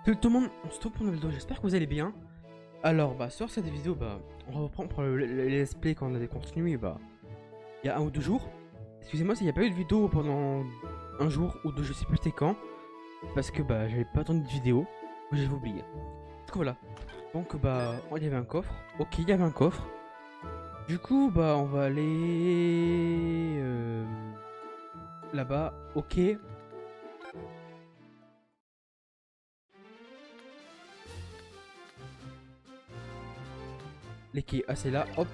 Tout le monde, on se retrouve pour une nouvelle vidéo, j'espère que vous allez bien. Alors, sur cette vidéo, on reprend pour le let's play quand on avait continué, il y a 1 ou 2 jours. Excusez-moi s'il n'y a pas eu de vidéo pendant un jour ou deux, je sais plus c'était quand. Parce que, j'avais pas attendu de vidéo, ou j'avais oublié. Du coup, voilà. Donc, il y avait un coffre. Ok, il y avait un coffre. Du coup, on va aller... là-bas, ok. Les quais, ah c'est là, hop.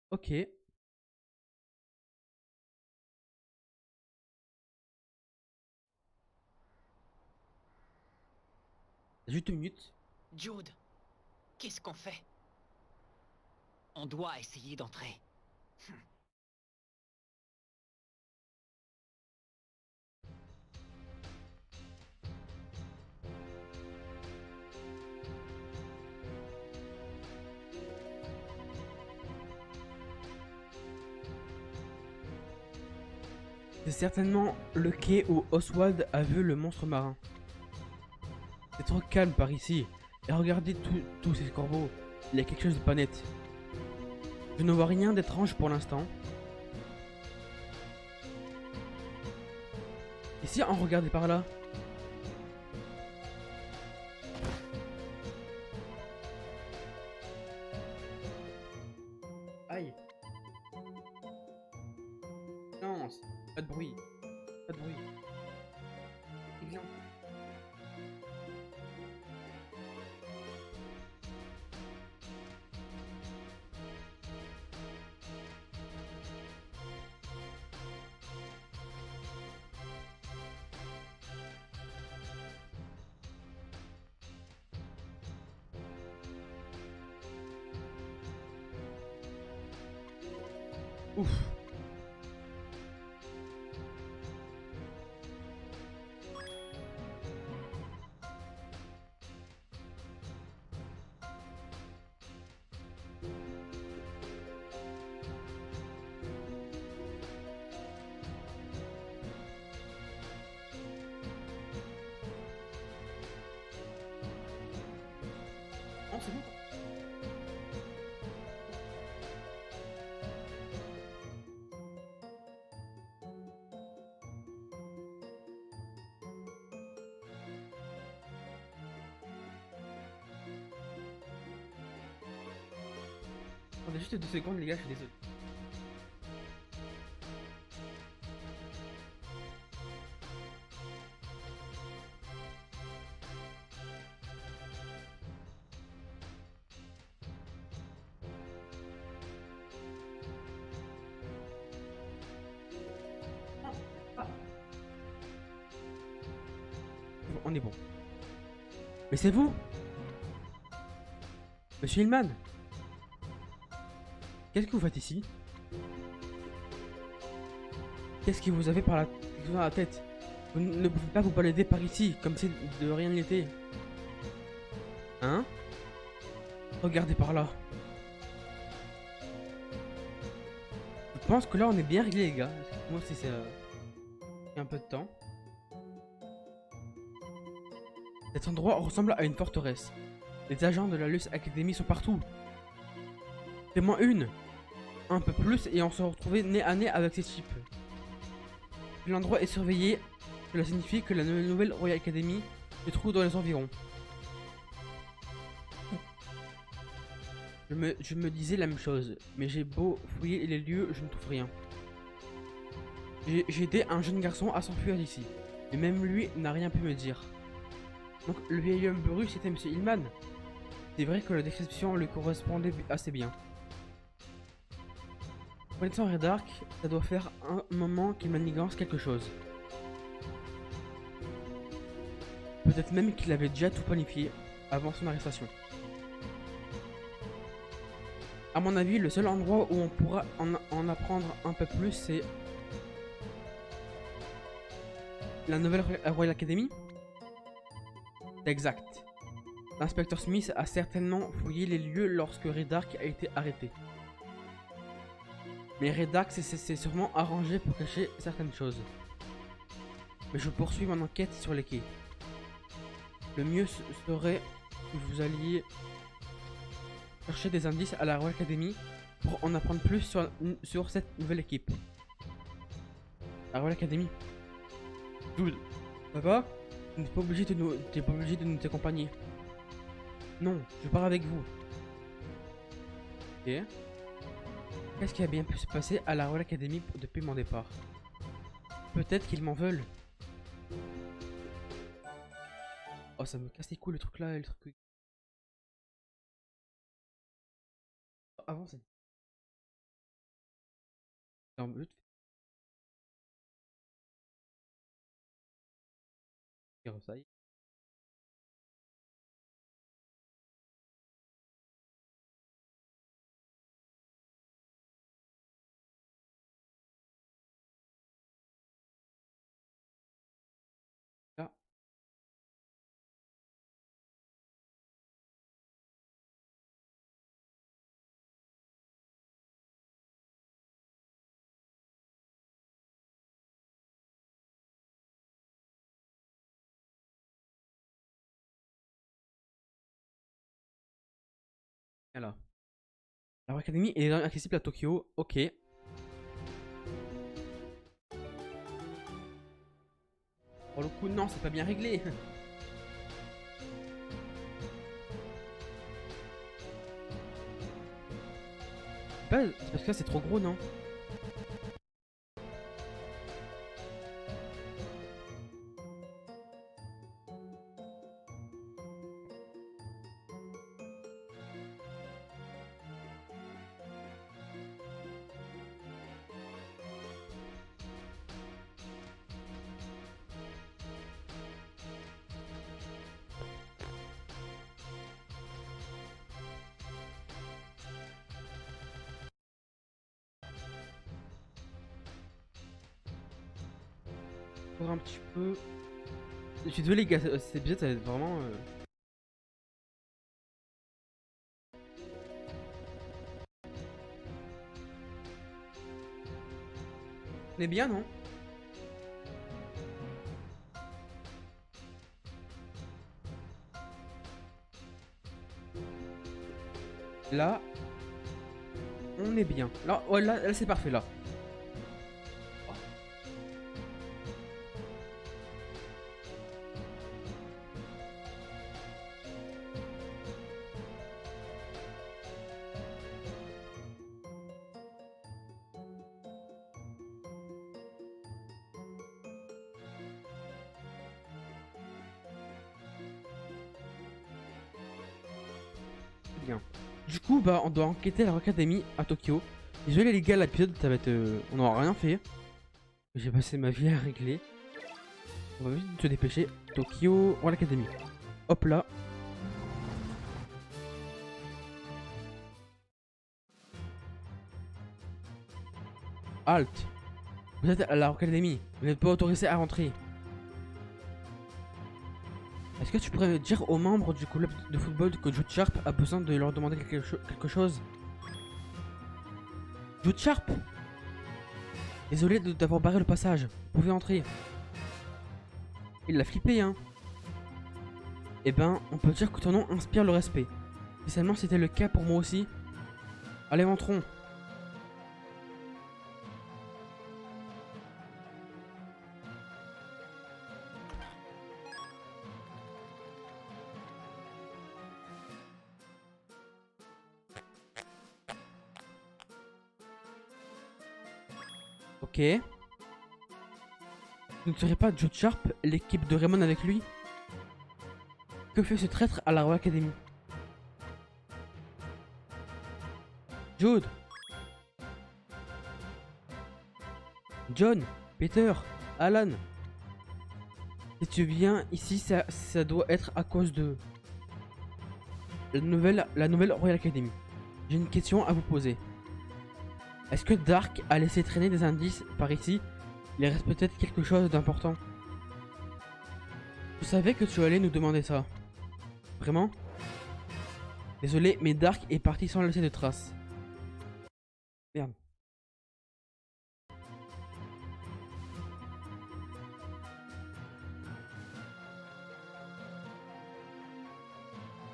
Ok. Juste une minute. Jude, qu'est-ce qu'on fait? On doit essayer d'entrer. C'est certainement le quai où Oswald a vu le monstre marin. C'est trop calme par ici. Et regardez tous ces corbeaux. Il y a quelque chose de pas net. Je ne vois rien d'étrange pour l'instant. Et si on regardait par là? Aïe. Non, pas de bruit. Pas de bruit. Viens. Ouf. Non, c'est bon. Attendez juste 2 secondes, les gars, je suis désolé. Ah. Bon, on est bon. Mais c'est vous, Monsieur Hillman? Qu'est-ce que vous faites ici? Qu'est-ce que vous avez dans la tête? Vous ne pouvez pas vous balader par ici, comme si de rien n'était. Hein? Regardez par là. Je pense que là on est bien réglé les gars. Moi si c'est un peu de temps. Cet endroit ressemble à une forteresse. Les agents de la Luce Academy sont partout. Fais-moi une. Un peu plus et on se retrouvait nez à nez avec ces types. Si l'endroit est surveillé, cela signifie que la nouvelle Royal Academy se trouve dans les environs. Je me disais la même chose, mais j'ai beau fouiller les lieux, je ne trouve rien. J'ai aidé un jeune garçon à s'enfuir d'ici, et même lui n'a rien pu me dire. Donc le vieil homme brut c'était Monsieur Hillman. C'est vrai que la description lui correspondait assez bien. Connaissant Redark, ça doit faire un moment qu'il manigance quelque chose. Peut-être même qu'il avait déjà tout planifié avant son arrestation. A mon avis, le seul endroit où on pourra en apprendre un peu plus, c'est la nouvelle Royal Academy. Exact. L'inspecteur Smith a certainement fouillé les lieux lorsque Redark a été arrêté. Mais Redark s'est sûrement arrangé pour cacher certaines choses. Mais je poursuis mon enquête sur les quais. Le mieux serait que vous alliez chercher des indices à la Royal Academy pour en apprendre plus sur cette nouvelle équipe. La Royal Academy. Jude, ça va? Tu n'es pas obligé de nous accompagner. Non, je pars avec vous. Ok. Qu'est-ce qui a bien pu se passer à la Royal Academy depuis mon départ? Peut-être qu'ils m'en veulent. Oh, ça me casse les couilles le truc là, le truc. Avant, c'est. En but. Ça y est. Là. Là. La Royal Academy est accessible à Tokyo. Ok. Pour le coup, non, c'est pas bien réglé. C'est parce que là, c'est trop gros, non? Encore un petit peu. Je suis désolé, les gars, cet épisode, ça va être vraiment. On est bien, non? Là, on est bien. Là, ouais, là c'est parfait, là. Bien. Du coup, bah, on doit enquêter à la Rock Academy à Tokyo. Désolé les gars, l'épisode, ça va être. On n'aura rien fait. J'ai passé ma vie à régler. On va vite se dépêcher. Tokyo, Royal Academy. Hop là. Halt. Vous êtes à la Rock Academy. Vous n'êtes pas autorisé à rentrer. Est-ce que tu pourrais dire aux membres du club de football que Jude Sharp a besoin de leur demander quelque chose? Jude Sharp! Désolé d'avoir barré le passage. Vous pouvez entrer. Il l'a flippé, hein. Eh ben, on peut dire que ton nom inspire le respect. Spécialement si c'était le cas pour moi aussi. Allez, entrons. Ok. Ne serait pas Jude Sharp l'équipe de Raymond avec lui? Que fait ce traître à la Royal Academy? Jude! John! Peter! Alan! Si tu viens ici, ça doit être à cause de la nouvelle Royal Academy. J'ai une question à vous poser. Est-ce que Dark a laissé traîner des indices par ici? Il reste peut-être quelque chose d'important. Je savais que tu allais nous demander ça. Vraiment? Désolé, mais Dark est parti sans laisser de traces. Merde.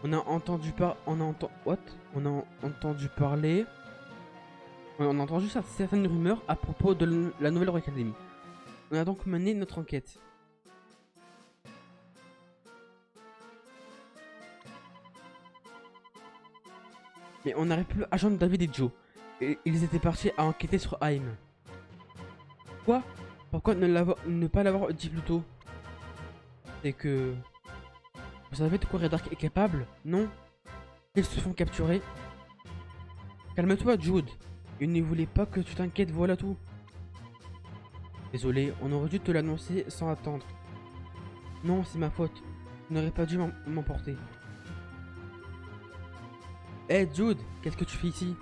On a entendu What? On a entendu parler. On a entendu certaines rumeurs à propos de la Nouvelle Académie. On a donc mené notre enquête. Mais on n'arrive plus à joindre David et Joe. Et ils étaient partis à enquêter sur Haim. Quoi? Pourquoi ne pas l'avoir dit plus tôt? C'est que... Vous savez de quoi Red Dark est capable? Non? Ils se font capturer. Calme-toi, Jude. Il ne voulait pas que tu t'inquiètes, voilà tout. Désolé, on aurait dû te l'annoncer sans attendre. Non, c'est ma faute. Je n'aurais pas dû m'emporter. Hé, Jude, qu'est-ce que tu fais ici?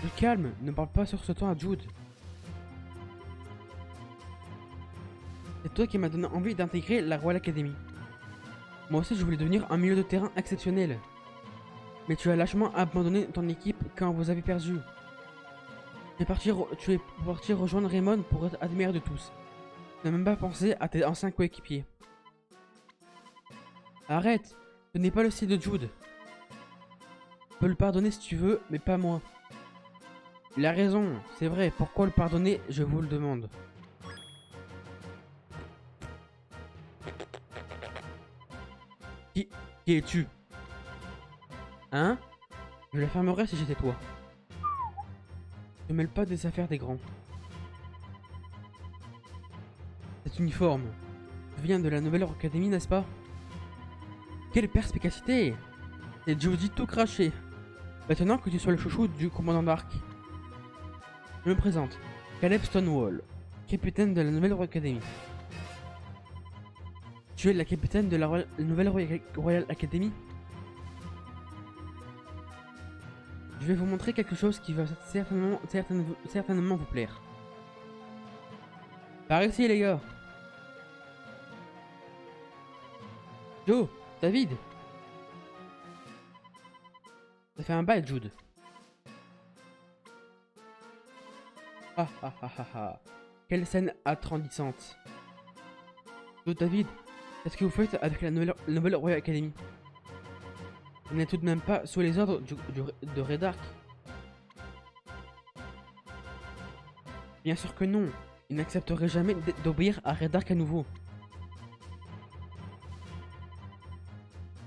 Du calme, ne parle pas sur ce ton à Jude. C'est toi qui m'as donné envie d'intégrer la Royal Academy. Moi aussi je voulais devenir un milieu de terrain exceptionnel. Mais tu as lâchement abandonné ton équipe quand vous avez perdu. Tu es parti rejoindre Raymond pour être admiré de tous. Tu n'as même pas pensé à tes anciens coéquipiers. Arrête, ce n'est pas le style de Jude. Tu peux le pardonner si tu veux, mais pas moi. Il a raison, c'est vrai, pourquoi le pardonner, je vous le demande. Qui es-tu? Hein? Je la fermerais si j'étais toi. Ne mêle pas des affaires des grands. Cet uniforme vient de la Nouvelle Académie, n'est-ce pas? Quelle perspicacité! C'est Jody tout craché. Maintenant que tu sois le chouchou du commandant Dark. Je me présente. Caleb Stonewall, capitaine de la Nouvelle Académie. Tu es la capitaine de la Nouvelle Royal Academy? Je vais vous montrer quelque chose qui va certainement vous plaire. Par ici les gars. Joe, David. Ça fait un bail, Jude. Ah ah ah ah ah. Quelle scène attendrissante. Joe, David, qu'est-ce que vous faites avec la Nouvelle Royal Academy? Vous n'êtes tout de même pas sous les ordres de Red Dark? Bien sûr que non. Il n'accepterait jamais d'obéir à Red Dark à nouveau.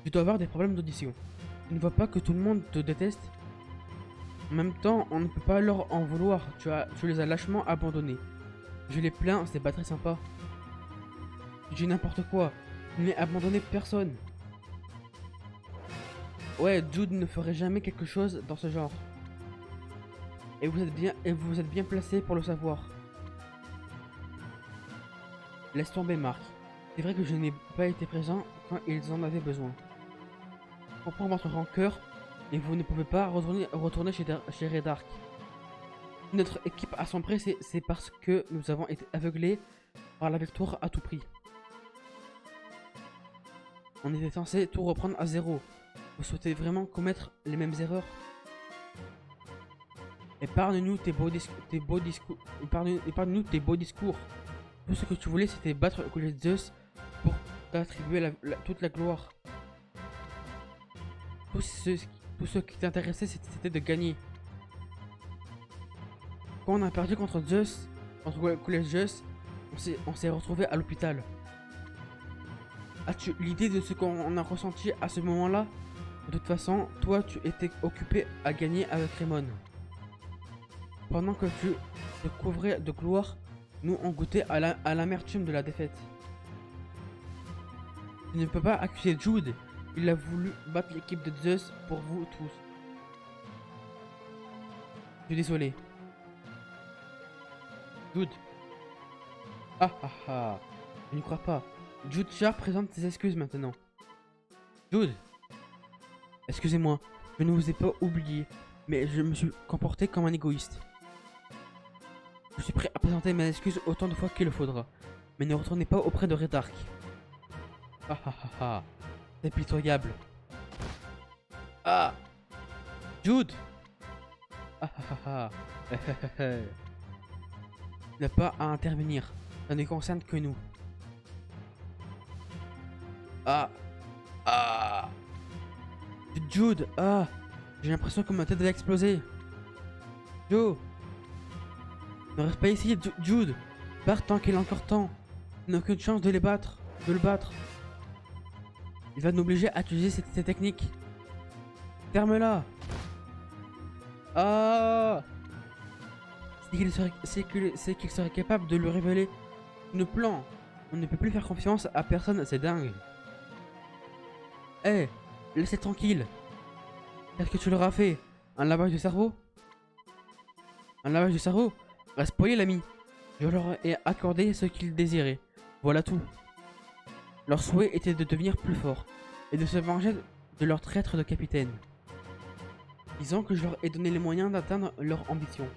Tu dois avoir des problèmes d'audition. Tu ne vois pas que tout le monde te déteste? En même temps, on ne peut pas leur en vouloir. Tu les as lâchement abandonnés. Je les plains, c'est pas très sympa. Tu dis n'importe quoi. Je n'ai abandonné personne. Ouais, Jude ne ferait jamais quelque chose dans ce genre. Et vous êtes bien placé pour le savoir. Laisse tomber, Mark. C'est vrai que je n'ai pas été présent quand ils en avaient besoin. Je comprends votre rancœur, mais vous ne pouvez pas retourner chez Red Dark. Si notre équipe a son prêt, c'est parce que nous avons été aveuglés par la victoire à tout prix. On était censé tout reprendre à zéro. Vous souhaitez vraiment commettre les mêmes erreurs? Épargne-nous tes beaux discours. Épargne-nous tes beaux discours. Tout ce que tu voulais, c'était battre les Zeus pour t'attribuer toute la gloire. Tout ce qui t'intéressait, c'était de gagner. Quand on a perdu contre Zeus, contre Collège Zeus, on s'est retrouvé à l'hôpital. As-tu l'idée de ce qu'on a ressenti à ce moment-là? De toute façon, toi, tu étais occupé à gagner avec Raymond. Pendant que tu te couvrais de gloire, nous on goûtait à l'amertume de la défaite. Tu ne peux pas accuser Jude. Il a voulu battre l'équipe de Zeus pour vous tous. Je suis désolé. Jude. Ah ah ah. Je ne crois pas. Jude Sharp présente ses excuses maintenant. Jude. Excusez-moi, je ne vous ai pas oublié, mais je me suis comporté comme un égoïste. Je suis prêt à présenter mes excuses autant de fois qu'il le faudra, mais ne retournez pas auprès de Red Dark. Ah ah ah ah, c'est pitoyable. Ah, Jude. Ah ah ah ah. Il n'a pas à intervenir, ça ne concerne que nous. Ah. Ah. Jude. Ah. J'ai l'impression que ma tête va exploser. Joe. Ne reste pas ici, Jude. Pars tant qu'il est encore temps. Il n'a aucune chance de les battre. De le battre. Il va nous obliger à utiliser ces techniques. Ferme-la. Ah. C'est qu'il serait capable de lui révéler nos plans. On ne peut plus faire confiance à personne, c'est dingue. Hé, laissez tranquille. Qu'est-ce que tu leur as fait? Un lavage de cerveau? Un lavage de cerveau? Reste poli, l'ami. Je leur ai accordé ce qu'ils désiraient. Voilà tout. Leur souhait était de devenir plus fort et de se venger de leur traître de capitaine. Disons que je leur ai donné les moyens d'atteindre leur ambition.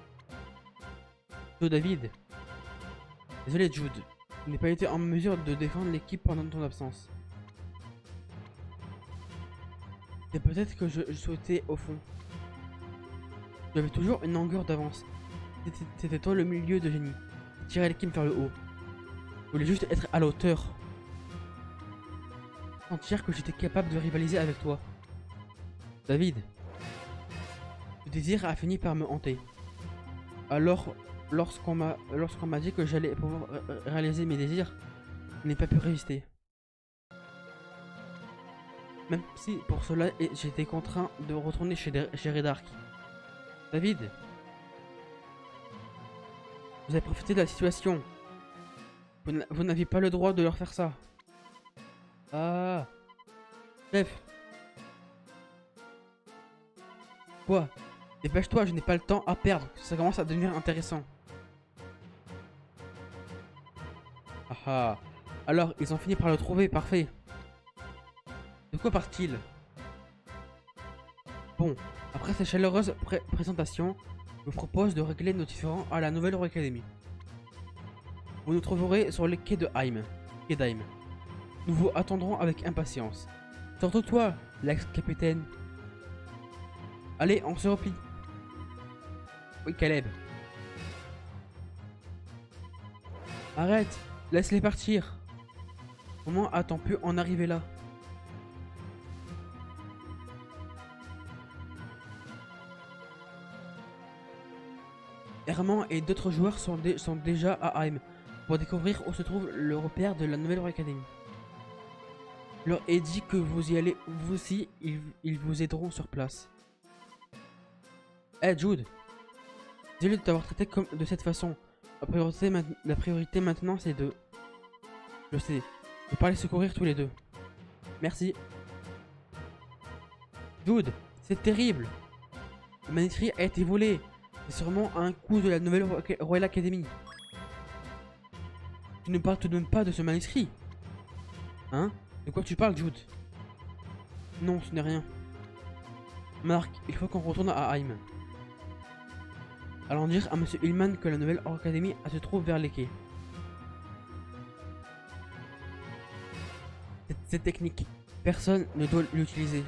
Joe David. Désolé Jude, je n'ai pas été en mesure de défendre l'équipe pendant ton absence. C'est peut-être que je souhaitais au fond. J'avais toujours une longueur d'avance. C'était toi le milieu de génie. Tirer l'équipe vers le haut. Je voulais juste être à la hauteur. Sentir que j'étais capable de rivaliser avec toi. David. Le désir a fini par me hanter. Alors, lorsqu'on m'a dit que j'allais pouvoir réaliser mes désirs, je n'ai pas pu résister. Même si pour cela j'étais contraint de retourner chez Redark. David, vous avez profité de la situation. Vous n'aviez pas le droit de leur faire ça. Ah, chef. Quoi? Dépêche-toi, je n'ai pas le temps à perdre. Ça commence à devenir intéressant. Ah ah. Alors, ils ont fini par le trouver, parfait. De quoi part-il? Bon, après ces chaleureuses présentations, je vous propose de régler nos différends à la nouvelle Hero Academy. Vous nous trouverez sur les quais de Heim. Nous vous attendrons avec impatience. Surtout toi, l'ex-capitaine. Allez, on se replie. Oui, Caleb. Arrête, laisse-les partir. Comment a-t-on pu en arriver là? Herman et d'autres joueurs sont déjà à Heim pour découvrir où se trouve le repère de la nouvelle Académie. Je leur ai dit que vous y allez, vous aussi, ils vous aideront sur place. Hey Jude, désolé de t'avoir traité de cette façon. La priorité maintenant c'est de... Je sais, de pas les secourir tous les deux. Merci. Jude, c'est terrible. Le manuscrit a été volé. C'est sûrement un coup de la nouvelle Royal Academy. Tu ne parles tout de même pas de ce manuscrit. Hein? De quoi tu parles, Jude? Non, ce n'est rien. Marc, il faut qu'on retourne à Heim. Allons dire à Monsieur Hillman que la nouvelle Académie se trouve vers les quais. Cette technique, personne ne doit l'utiliser.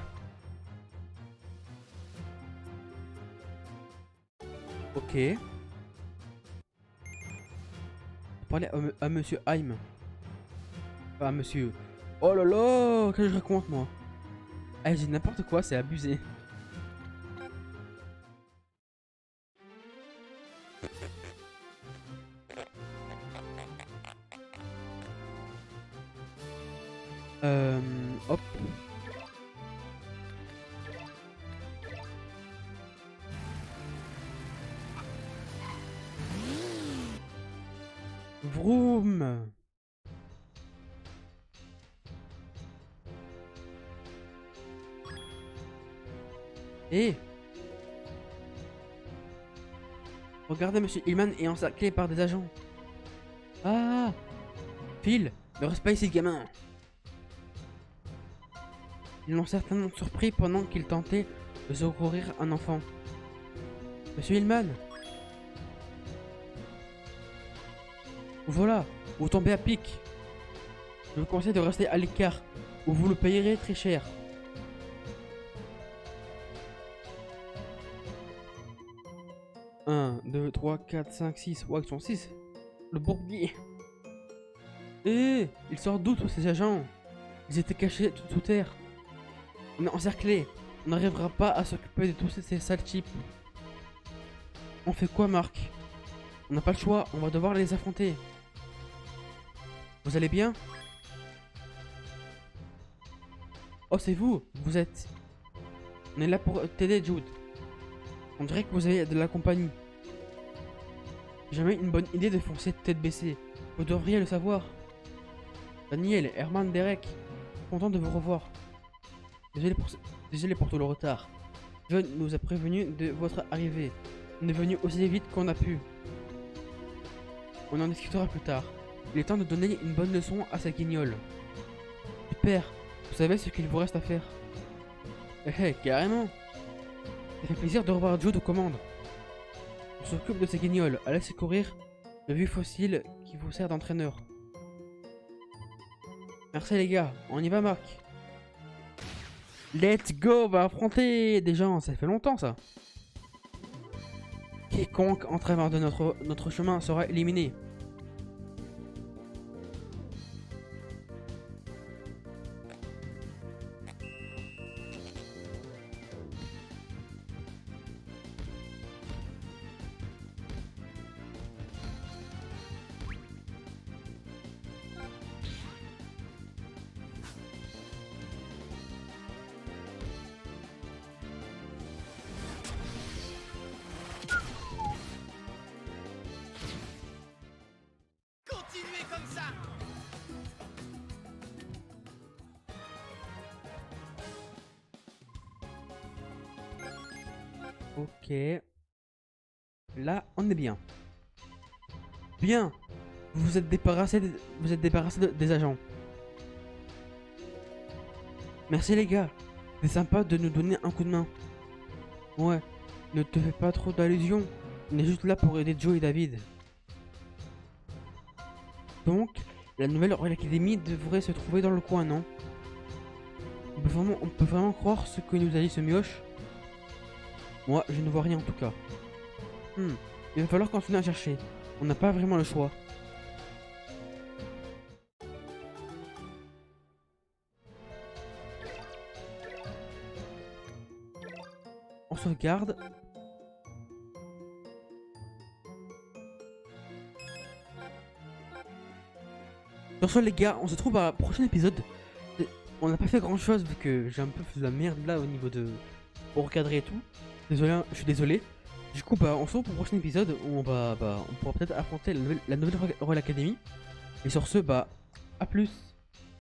Ok. Parler à Monsieur Heim. Pas à Monsieur. Oh là là, qu'est-ce que je raconte moi? Ah, j'ai n'importe quoi, c'est abusé. Hop. Vroom. Eh. Regardez, Monsieur Hillman est encerclé par des agents. Ah. Phil, ne reste pas ici, gamin. Ils l'ont certainement surpris pendant qu'il tentait de secourir un enfant. Monsieur Hillman. Voilà, vous tombez à pic. Je vous conseille de rester à l'écart, ou vous le payerez très cher. Un, 2, 3, 4, 5, 6. Ouais, ils sont 6. Le bourbier. Eh, il sort d'où tous ces agents? Ils étaient cachés sous terre. On est encerclés. On n'arrivera pas à s'occuper de tous ces sales types. On fait quoi, Marc? On n'a pas le choix, on va devoir les affronter. Vous allez bien? Oh, c'est vous, vous êtes... On est là pour t'aider, Jude. On dirait que vous avez de la compagnie. J'ai jamais une bonne idée de foncer tête baissée. Vous devriez le savoir. Daniel, Herman, Derek, content de vous revoir. Désolé pour tout le retard. John nous a prévenu de votre arrivée. On est venu aussi vite qu'on a pu. On en discutera plus tard. Il est temps de donner une bonne leçon à ces guignols. Super, vous savez ce qu'il vous reste à faire. Carrément. Ça fait plaisir de revoir Jude aux commandes. On s'occupe de ces guignols, allez secourir le vieux fossile qui vous sert d'entraîneur. Merci les gars, on y va Marc. Let's go, on va affronter des gens, ça fait longtemps ça. Quiconque en travers de notre chemin sera éliminé. Continuez comme ça. Ok. Là, on est bien. Bien. Vous êtes débarrassé des agents. Merci les gars. C'est sympa de nous donner un coup de main. Ouais. Ne te fais pas trop d'allusions. On est juste là pour aider Joe et David. Donc, la nouvelle Royal Academy devrait se trouver dans le coin, non? On peut vraiment croire ce que nous a dit ce mioche? Moi, je ne vois rien en tout cas. Il va falloir continuer à chercher. On n'a pas vraiment le choix. On sauvegarde. Sur ce les gars, on se retrouve à un prochain épisode. On n'a pas fait grand chose vu que j'ai un peu fait de la merde là au niveau de... Pour recadrer et tout. Désolé, je suis désolé. Du coup on se retrouve pour le prochain épisode où on pourra peut-être affronter la nouvelle Royal Academy. Et sur ce à plus.